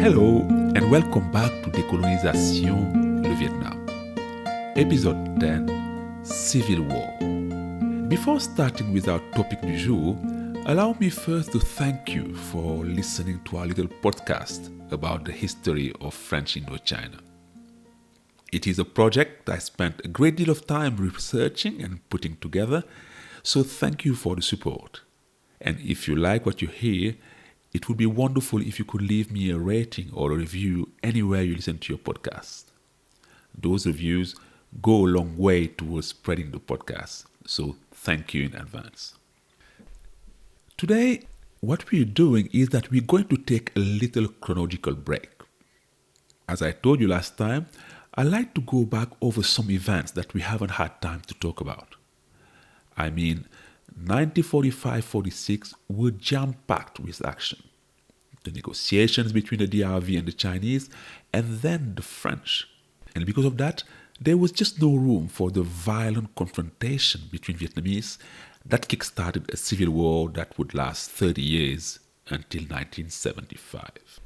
Hello and welcome back to Décolonisation, le Vietnam. Episode 10, Civil War. Before starting with our topic du jour, allow me first to thank you for listening to our little podcast about the history of French Indochina. It is a project I spent a great deal of time researching and putting together, so thank you for the support. And if you like what you hear, it would be wonderful if you could leave me a rating or a review anywhere you listen to your podcast. Those reviews go a long way towards spreading the podcast, so thank you in advance. Today, what we're doing is that we're going to take a little chronological break. As I told you last time, I like to go back over some events that we haven't had time to talk about. 1945-46 were jam-packed with action. The negotiations between the DRV and the Chinese, and then the French. And because of that, there was just no room for the violent confrontation between Vietnamese that kick-started a civil war that would last 30 years until 1975.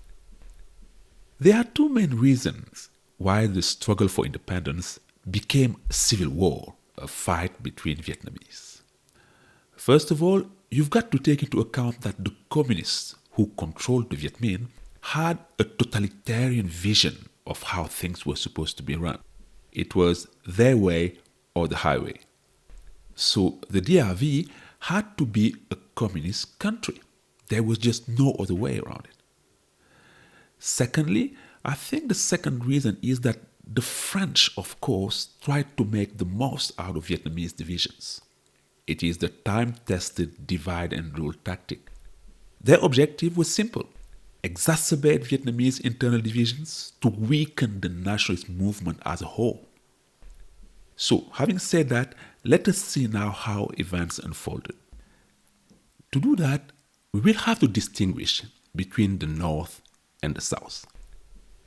There are two main reasons why the struggle for independence became a civil war, a fight between Vietnamese. First of all, you've got to take into account that the communists who controlled the Viet Minh had a totalitarian vision of how things were supposed to be run. It was their way or the highway. So the DRV had to be a communist country. There was just no other way around it. Secondly, I think the second reason is that the French, of course, tried to make the most out of Vietnamese divisions. It is the time-tested divide and rule tactic. Their objective was simple: exacerbate Vietnamese internal divisions to weaken the nationalist movement as a whole. So, having said that, let us see now how events unfolded. To do that, we will have to distinguish between the North and the South.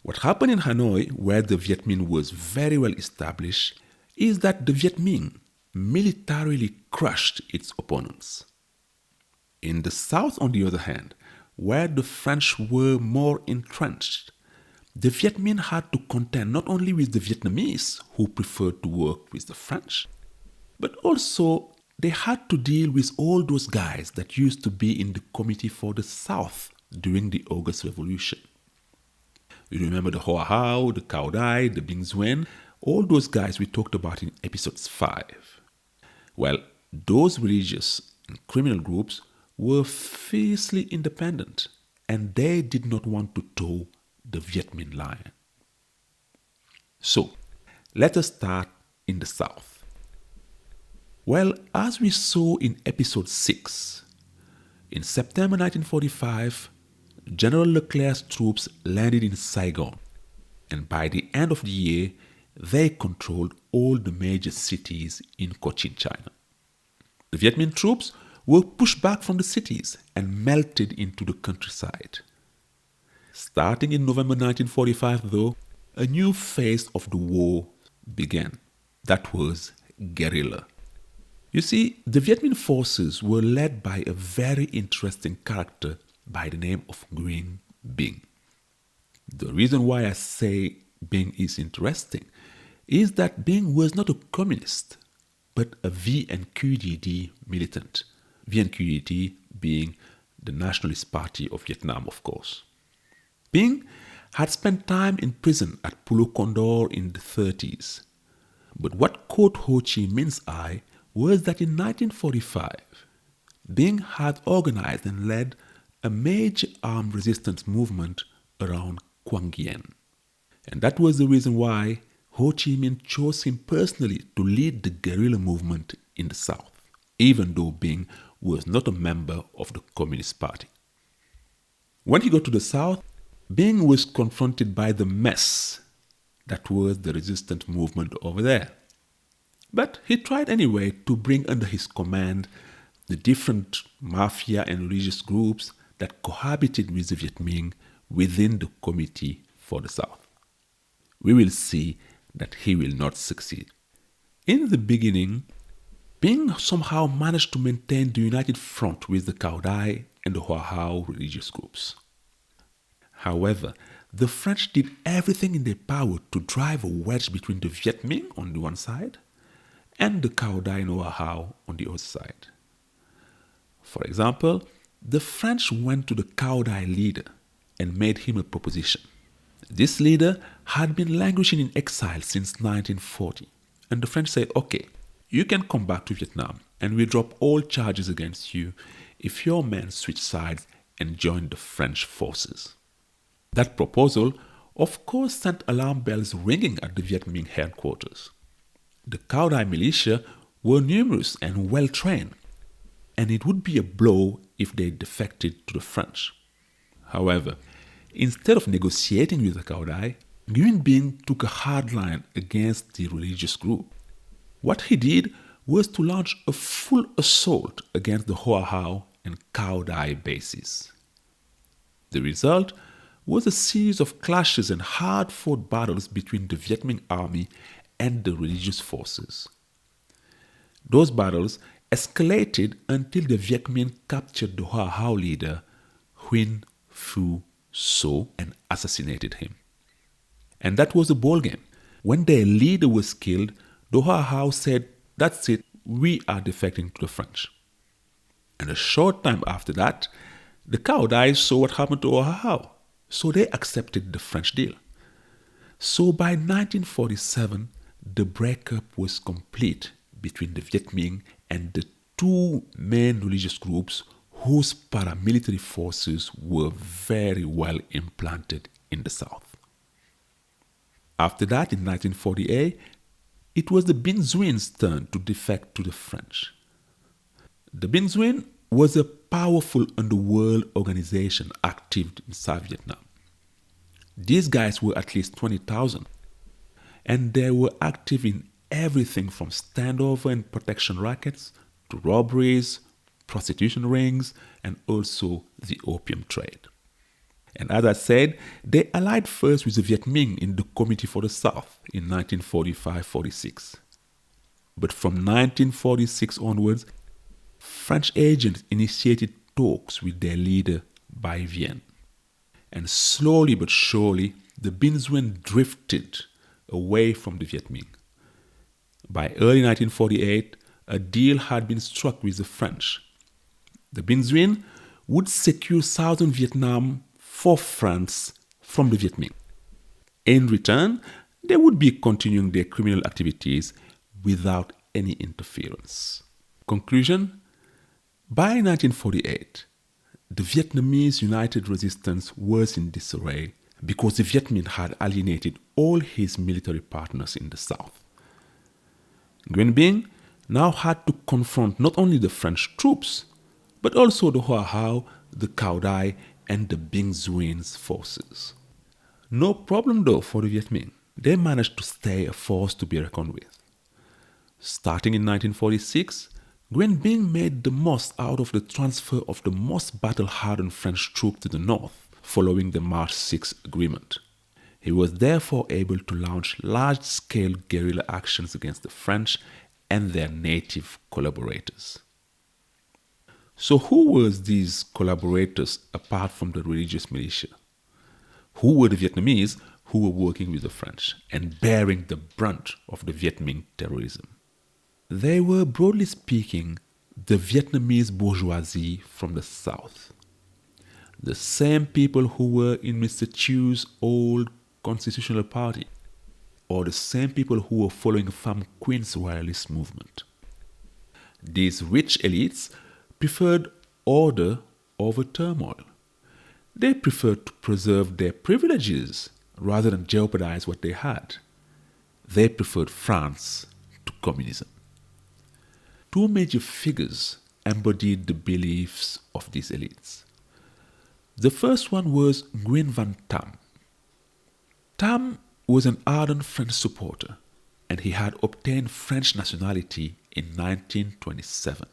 What happened in Hanoi, where the Viet Minh was very well established, is that the Viet Minh militarily crushed its opponents. In the South, on the other hand, where the French were more entrenched, the Viet Minh had to contend not only with the Vietnamese, who preferred to work with the French, but also they had to deal with all those guys that used to be in the Committee for the South during the August Revolution. You remember the Hoa Hao, the Cao Dai, the Binh Xuyen, all those guys we talked about in episodes 5. Well, those religious and criminal groups were fiercely independent, and they did not want to toe the Viet Minh line. So, let us start in the South. Well, as we saw in episode 6, in September 1945, General Leclerc's troops landed in Saigon, and by the end of the year, they controlled all the major cities in Cochin, China. The Viet Minh troops were pushed back from the cities and melted into the countryside. Starting in November 1945, though, a new phase of the war began. That was guerrilla. You see, the Viet Minh forces were led by a very interesting character by the name of Nguyen Binh. The reason why I say Binh is interesting is that Binh was not a communist, but a VNQDD militant. VNQDD being the Nationalist Party of Vietnam, of course. Binh had spent time in prison at Pulo Condor in the 30s. But what caught Ho Chi Minh's eye was that in 1945, Binh had organized and led a major armed resistance movement around Quang Nguyen. And that was the reason why Ho Chi Minh chose him personally to lead the guerrilla movement in the South, even though Binh was not a member of the Communist Party. When he got to the South, Binh was confronted by the mess that was the resistance movement over there. But he tried anyway to bring under his command the different mafia and religious groups that cohabited with the Viet Minh within the Committee for the South. We will see that he will not succeed. In the beginning, Binh somehow managed to maintain the united front with the Cao Dai and the Hoa Hao religious groups. However, the French did everything in their power to drive a wedge between the Viet Minh on the one side and the Cao Dai and Hoa Hao on the other side. For example, the French went to the Cao Dai leader and made him a proposition. This leader had been languishing in exile since 1940, and the French said, okay, you can come back to Vietnam and we'll drop all charges against you if your men switch sides and join the French forces. That proposal, of course, sent alarm bells ringing at the Viet Minh headquarters. The Cao Dai militia were numerous and well trained, and it would be a blow if they defected to the French. However, instead of negotiating with the Cao Dai, Nguyen Binh took a hard line against the religious group. What he did was to launch a full assault against the Hoa Hao and Cao Dai bases. The result was a series of clashes and hard-fought battles between the Viet Minh army and the religious forces. Those battles escalated until the Viet Minh captured the Hoa Hao leader, Huynh Phu So, and assassinated him. And that was the ballgame. When their leader was killed, the Hoa Hao said, that's it, we are defecting to the French. And a short time after that, the Cao Dai saw what happened to Hoa Hao, so they accepted the French deal. So by 1947, the breakup was complete between the Viet Minh and the two main religious groups whose paramilitary forces were very well implanted in the south. After that, in 1948, it was the Binh Duyen's turn to defect to the French. The Binh Duen was a powerful underworld organization active in South Vietnam. These guys were at least 20,000, and they were active in everything from standover and protection rackets to robberies, prostitution rings, and also the opium trade. And as I said, they allied first with the Viet Minh in the Committee for the South in 1945-46. But from 1946 onwards, French agents initiated talks with their leader, Bai Vien. And slowly but surely, the Binh Duen drifted away from the Viet Minh. By early 1948, a deal had been struck with the French. The Binh Duen would secure southern Vietnam for France from the Viet Minh. In return, they would be continuing their criminal activities without any interference. Conclusion: by 1948, the Vietnamese United Resistance was in disarray because the Viet Minh had alienated all his military partners in the south. Nguyen Binh now had to confront not only the French troops, but also the Hoa Hao, the Cao Dai, and the Binh Duyen's forces. No problem though for the Viet Minh. They managed to stay a force to be reckoned with. Starting in 1946, Nguyen Binh made the most out of the transfer of the most battle-hardened French troops to the north following the March 6 agreement. He was therefore able to launch large-scale guerrilla actions against the French and their native collaborators. So who were these collaborators apart from the religious militia? Who were the Vietnamese who were working with the French and bearing the brunt of the Viet Minh terrorism? They were, broadly speaking, the Vietnamese bourgeoisie from the south. The same people who were in Mr. Thie's old constitutional party, or the same people who were following Pham Nguyen's royalist movement. These rich elites preferred order over turmoil. They preferred to preserve their privileges rather than jeopardize what they had. They preferred France to communism. Two major figures embodied the beliefs of these elites. The first one was Nguyen Van Tam. Tam was an ardent French supporter, and he had obtained French nationality in 1927.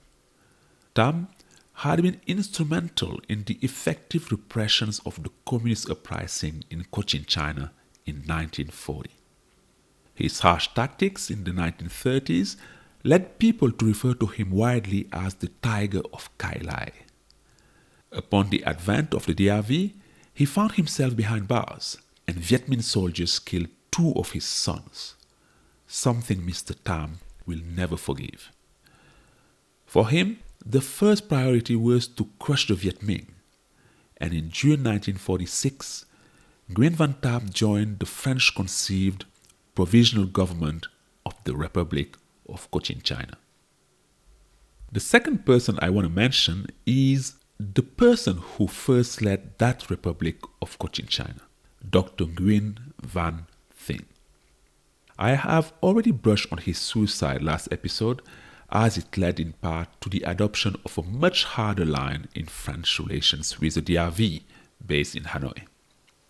Tam had been instrumental in the effective repressions of the communist uprising in Cochin, China in 1940. His harsh tactics in the 1930s led people to refer to him widely as the Tiger of Kai Lai. Upon the advent of the DRV, he found himself behind bars, and Viet Minh soldiers killed two of his sons, something Mr. Tam will never forgive. For him, the first priority was to crush the Viet Minh, and in June 1946, Nguyen Van Tam joined the French-conceived provisional government of the Republic of Cochin China. The second person I want to mention is the person who first led that Republic of Cochin China, Dr. Nguyen Van Thinh. I have already brushed on his suicide last episode, as it led in part to the adoption of a much harder line in French relations with the DRV, based in Hanoi.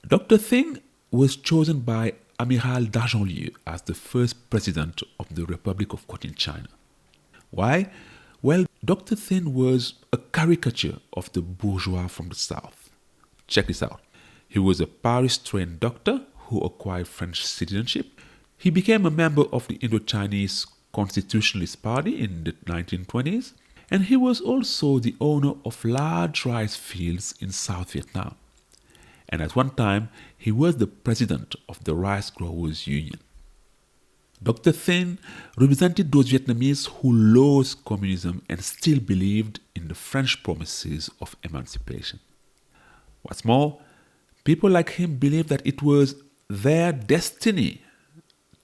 Dr. Thinh was chosen by Amiral d'Argentlieu as the first president of the Republic of Cochin China. Why? Well, Dr. Thinh was a caricature of the bourgeois from the South. Check this out. He was a Paris-trained doctor who acquired French citizenship. He became a member of the Indo-Chinese Constitutionalist Party in the 1920s, and he was also the owner of large rice fields in South Vietnam. And at one time, he was the president of the Rice Growers Union. Dr. Thinh represented those Vietnamese who loathed communism and still believed in the French promises of emancipation. What's more, people like him believed that it was their destiny.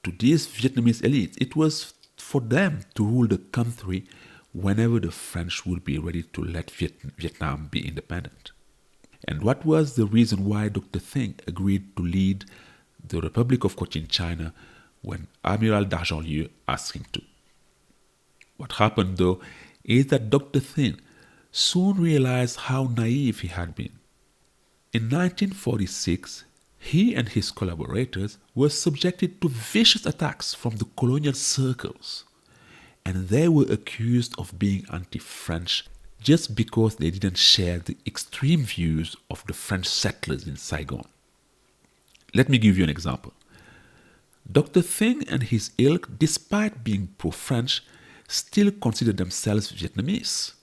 To these Vietnamese elites, it was for them to rule the country whenever the French would be ready to let Vietnam be independent. And what was the reason why Dr. Thinh agreed to lead the Republic of Cochin China when Amiral d'Argentlieu asked him to? What happened, though, is that Dr. Thinh soon realized how naive he had been. In 1946, he and his collaborators were subjected to vicious attacks from the colonial circles, and they were accused of being anti-French just because they didn't share the extreme views of the French settlers in Saigon. Let me give you an example. Dr. Thinh and his ilk, despite being pro-French, still considered themselves Vietnamese.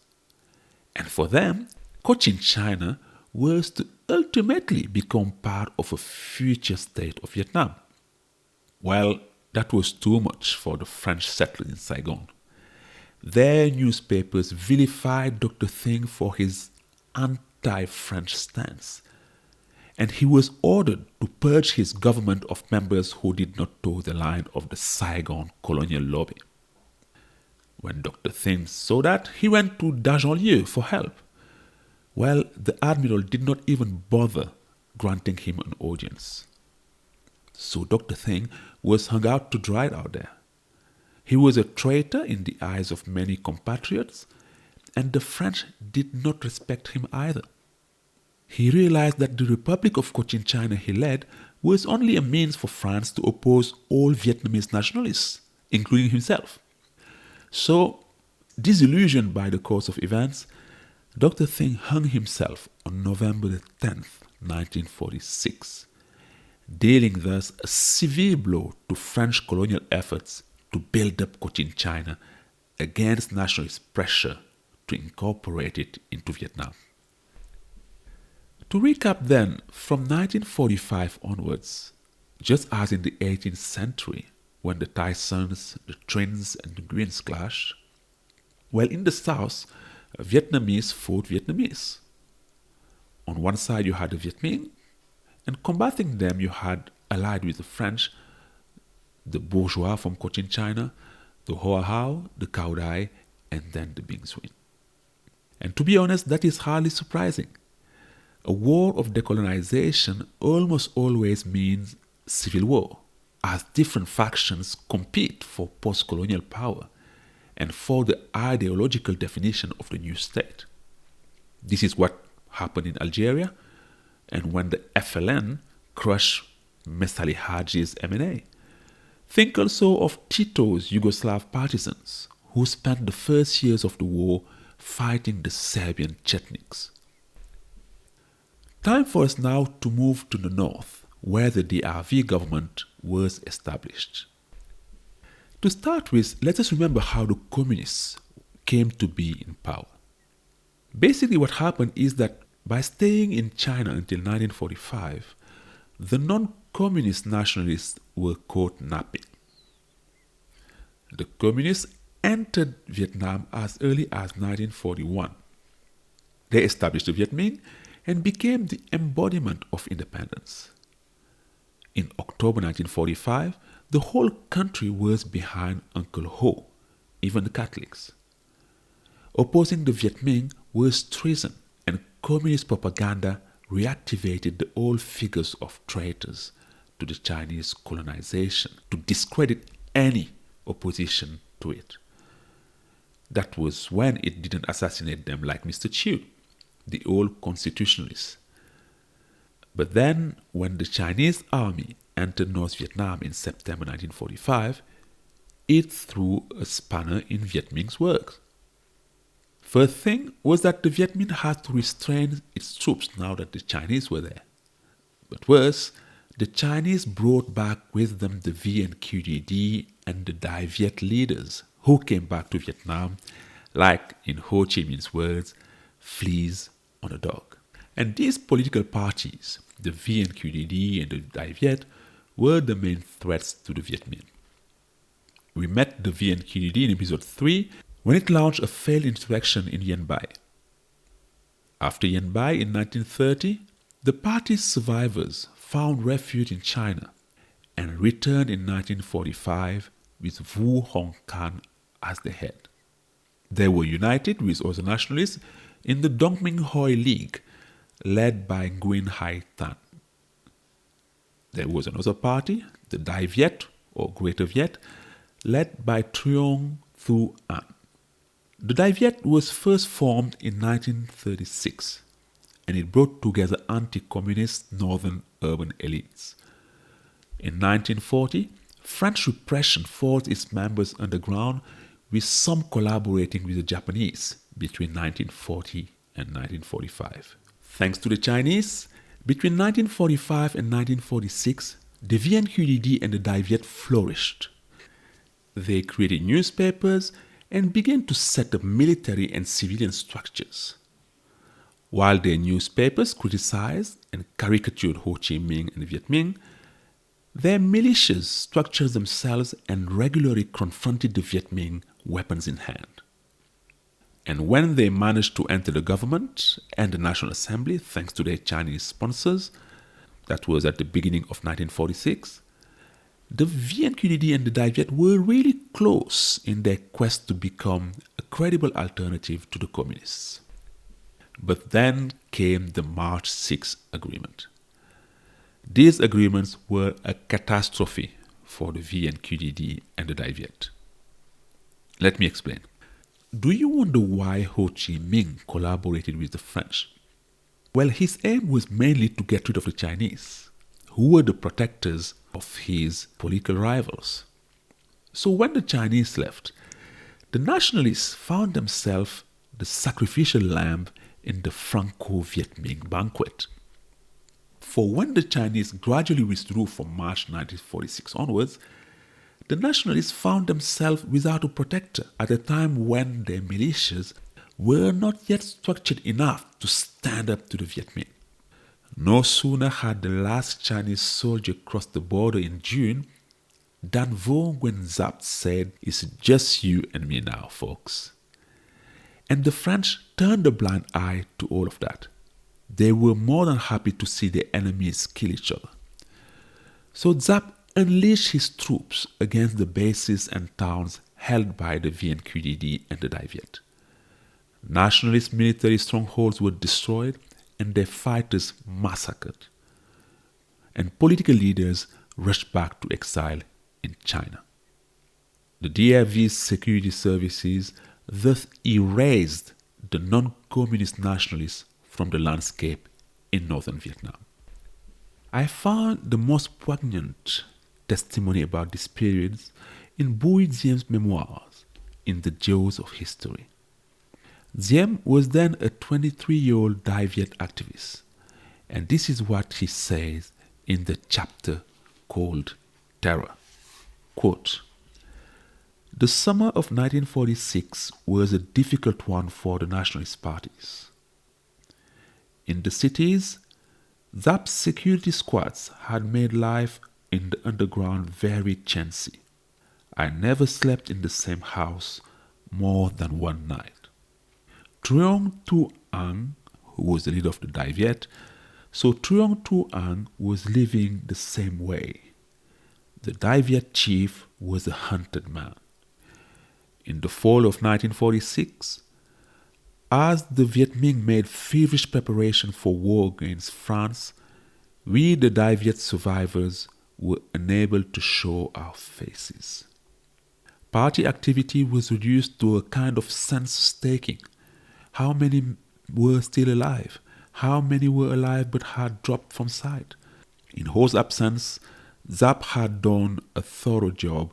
And for them, Cochin China was to ultimately become part of a future state of Vietnam. Well, that was too much for the French settlers in Saigon. Their newspapers vilified Dr. Thinh for his anti-French stance, and he was ordered to purge his government of members who did not toe the line of the Saigon colonial lobby. When Dr. Thinh saw that, he went to d'Argentlieu for help. Well, the admiral did not even bother granting him an audience. So Dr. Thinh was hung out to dry out there. He was a traitor in the eyes of many compatriots, and the French did not respect him either. He realized that the Republic of Cochin China he led was only a means for France to oppose all Vietnamese nationalists, including himself. So, disillusioned by the course of events, Dr. Thinh hung himself on November 10th, 1946, dealing thus a severe blow to French colonial efforts to build up Cochin China against nationalist pressure to incorporate it into Vietnam. To recap then, from 1945 onwards, just as in the 18th century, when the Tai Sons, the Trins and the Nguyens clashed, well, in the south, Vietnamese fought Vietnamese. On one side you had the Viet Minh, and combating them you had, allied with the French, the bourgeois from Cochin China, the Hoa Hao, the Cao Dai, and then the Binh Xuyen. And to be honest, that is hardly surprising. A war of decolonization almost always means civil war, as different factions compete for post-colonial power and for the ideological definition of the new state. This is what happened in Algeria, and when the FLN crushed Mestali Hadji's MNA. Think also of Tito's Yugoslav partisans, who spent the first years of the war fighting the Serbian Chetniks. Time for us now to move to the north, where the DRV government was established. To start with, let us remember how the communists came to be in power. Basically, what happened is that by staying in China until 1945, the non-communist nationalists were caught napping. The communists entered Vietnam as early as 1941. They established the Viet Minh and became the embodiment of independence. In October 1945, the whole country was behind Uncle Ho, even the Catholics. Opposing the Viet Minh was treason, and communist propaganda reactivated the old figures of traitors to the Chinese colonization to discredit any opposition to it. That was when it didn't assassinate them like Mr. Chiu, the old constitutionalists. But then, when the Chinese army entered North Vietnam in September 1945, it threw a spanner in Viet Minh's works. First thing was that the Viet Minh had to restrain its troops now that the Chinese were there. But worse, the Chinese brought back with them the VNQDD and the Dai Viet leaders who came back to Vietnam, like in Ho Chi Minh's words, fleas on a dog. And these political parties, the VNQDD and the Dai Viet, were the main threats to the Viet Minh. We met the VNQDD in episode 3 when it launched a failed insurrection inIen Bai. AfterIen Bai in 1930, the party's survivors found refuge in China and returned in 1945 with Vu Hong Can as the head. They were united with other nationalists in the Dong Minh Hoi League, led by Nguyen Hai Tan. There was another party, the Dai Viet or Greater Viet, led by Truong Thu An. The Dai Viet was first formed in 1936, and it brought together anti-communist northern urban elites. In 1940, French repression forced its members underground, with some collaborating with the Japanese between 1940 and 1945. Thanks to the Chinese, between 1945 and 1946, the VNQDD and the Dai Viet flourished. They created newspapers and began to set up military and civilian structures. While their newspapers criticized and caricatured Ho Chi Minh and the Viet Minh, their militias structured themselves and regularly confronted the Viet Minh weapons in hand. And when they managed to enter the government and the National Assembly thanks to their Chinese sponsors, that was at the beginning of 1946, the VNQDD and the Dai Viet were really close in their quest to become a credible alternative to the communists. But then came the March 6 agreement. These agreements were a catastrophe for the VNQDD and the Dai Viet. Let me explain. Do you wonder why Ho Chi Minh collaborated with the French? Well, his aim was mainly to get rid of the Chinese, who were the protectors of his political rivals. So when the Chinese left, the nationalists found themselves the sacrificial lamb in the Franco-Viet Minh banquet. For when the Chinese gradually withdrew from March 1946 onwards, the nationalists found themselves without a protector at a time when their militias were not yet structured enough to stand up to the Viet Minh. No sooner had the last Chinese soldier crossed the border in June than Vo Nguyen Giap said, "It's just you and me now, folks." And the French turned a blind eye to all of that. They were more than happy to see their enemies kill each other. So Giap unleashed his troops against the bases and towns held by the VNQDD and the Dai Viet. Nationalist military strongholds were destroyed and their fighters massacred. And political leaders rushed back to exile in China. The DIV's security services thus erased the non-communist nationalists from the landscape in northern Vietnam. I found the most poignant testimony about this period in Bui Diem's memoirs, In the Jaws of History. Diem was then a 23-year-old Dai Viet activist, and this is what he says in the chapter called Terror. Quote, "The summer of 1946 was a difficult one for the nationalist parties. In the cities, Zap's security squads had made life in the underground very chancy. I never slept in the same house more than one night. Truong Tu Ang, who was the leader of the Dai Viet, so Truong Tu Ang was living the same way. The Dai Viet chief was a hunted man. In the fall of 1946, as the Viet Minh made feverish preparation for war against France, we, the Dai Viet survivors, were unable to show our faces. Party activity was reduced to a kind of census taking. How many were still alive? How many were alive but had dropped from sight? In Ho's absence, Zap had done a thorough job,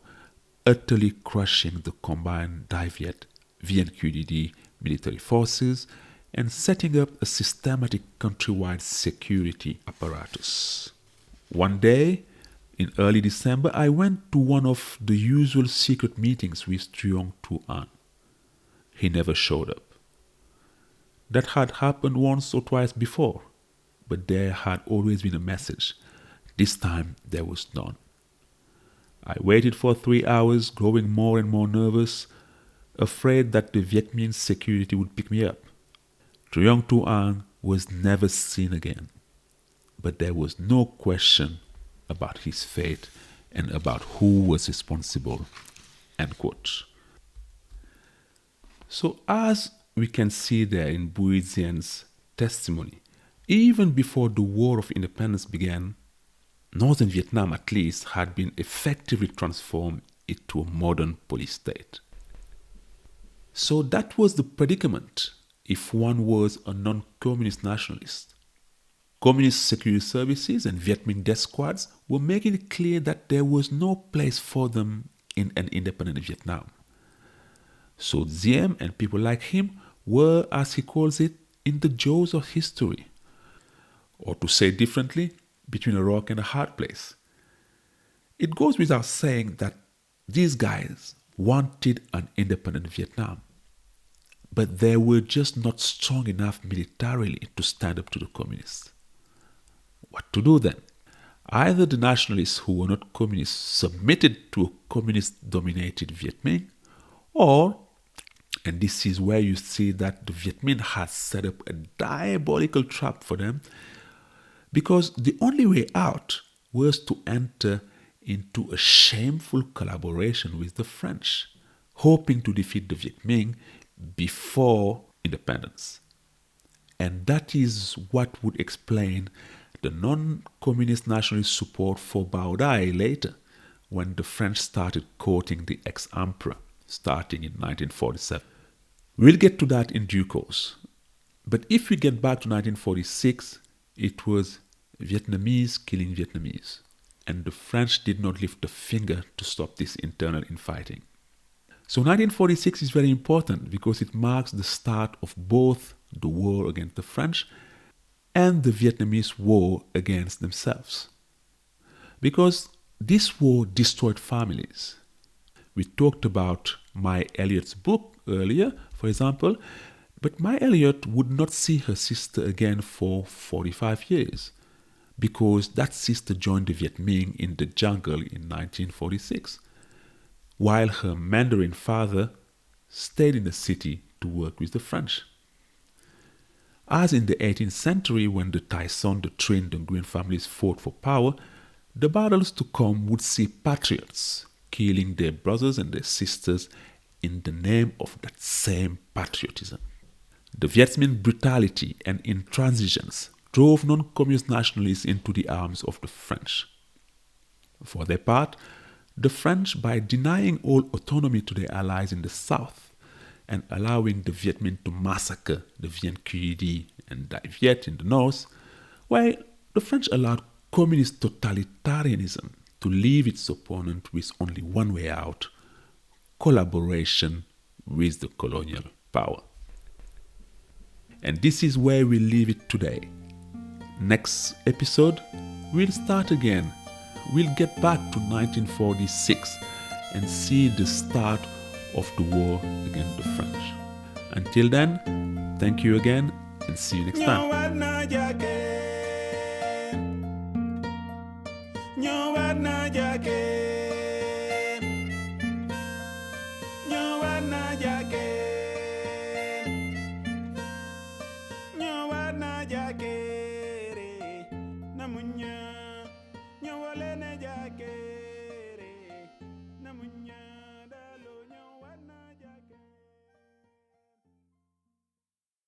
utterly crushing the combined Dai Viet VNQDD military forces and setting up a systematic countrywide security apparatus. One day, in early December, I went to one of the usual secret meetings with Truong Tu An. He never showed up. That had happened once or twice before, but there had always been a message. This time there was none. I waited for 3 hours, growing more and more nervous, afraid that the Viet Minh security would pick me up. Truong Tu An was never seen again, but there was no question about his fate and about who was responsible. End quote. So as we can see there in Bui Xian's testimony, even before the War of Independence began, Northern Vietnam at least had been effectively transformed into a modern police state. So that was the predicament if one was a non-communist nationalist. Communist security services and Viet Minh death squads were making it clear that there was no place for them in an independent Vietnam. So Diem and people like him were, as he calls it, in the jaws of history. Or to say differently, between a rock and a hard place. It goes without saying that these guys wanted an independent Vietnam, but they were just not strong enough militarily to stand up to the communists. What to do then? Either the nationalists who were not communists submitted to a communist-dominated Viet Minh, or, and this is where you see that the Viet Minh had set up a diabolical trap for them, because the only way out was to enter into a shameful collaboration with the French, hoping to defeat the Viet Minh before independence. And that is what would explain the non-communist nationalist support for Bao Dai later, when the French started courting the ex-emperor, starting in 1947. We'll get to that in due course. But if we get back to 1946, it was Vietnamese killing Vietnamese, and the French did not lift a finger to stop this internal infighting. So 1946 is very important because it marks the start of both the war against the French and the Vietnamese war against themselves. Because this war destroyed families. We talked about Mai Elliott's book earlier, for example, but Mai Elliott would not see her sister again for 45 years because that sister joined the Viet Minh in the jungle in 1946, while her Mandarin father stayed in the city to work with the French. As in the 18th century, when the Tai Son, the Trinh, the Nguyen families fought for power, the battles to come would see patriots killing their brothers and their sisters in the name of that same patriotism. The Viet Minh brutality and intransigence drove non-communist nationalists into the arms of the French. For their part, the French, by denying all autonomy to their allies in the south and allowing the Viet Minh to massacre the Vien Quy and Dai Viet in the north, while the French allowed communist totalitarianism to leave its opponent with only one way out: collaboration with the colonial power. And this is where we leave it today. Next episode, we'll start again. We'll get back to 1946 and see the start of the war against the French. Until then, thank you again and see you next time. na jake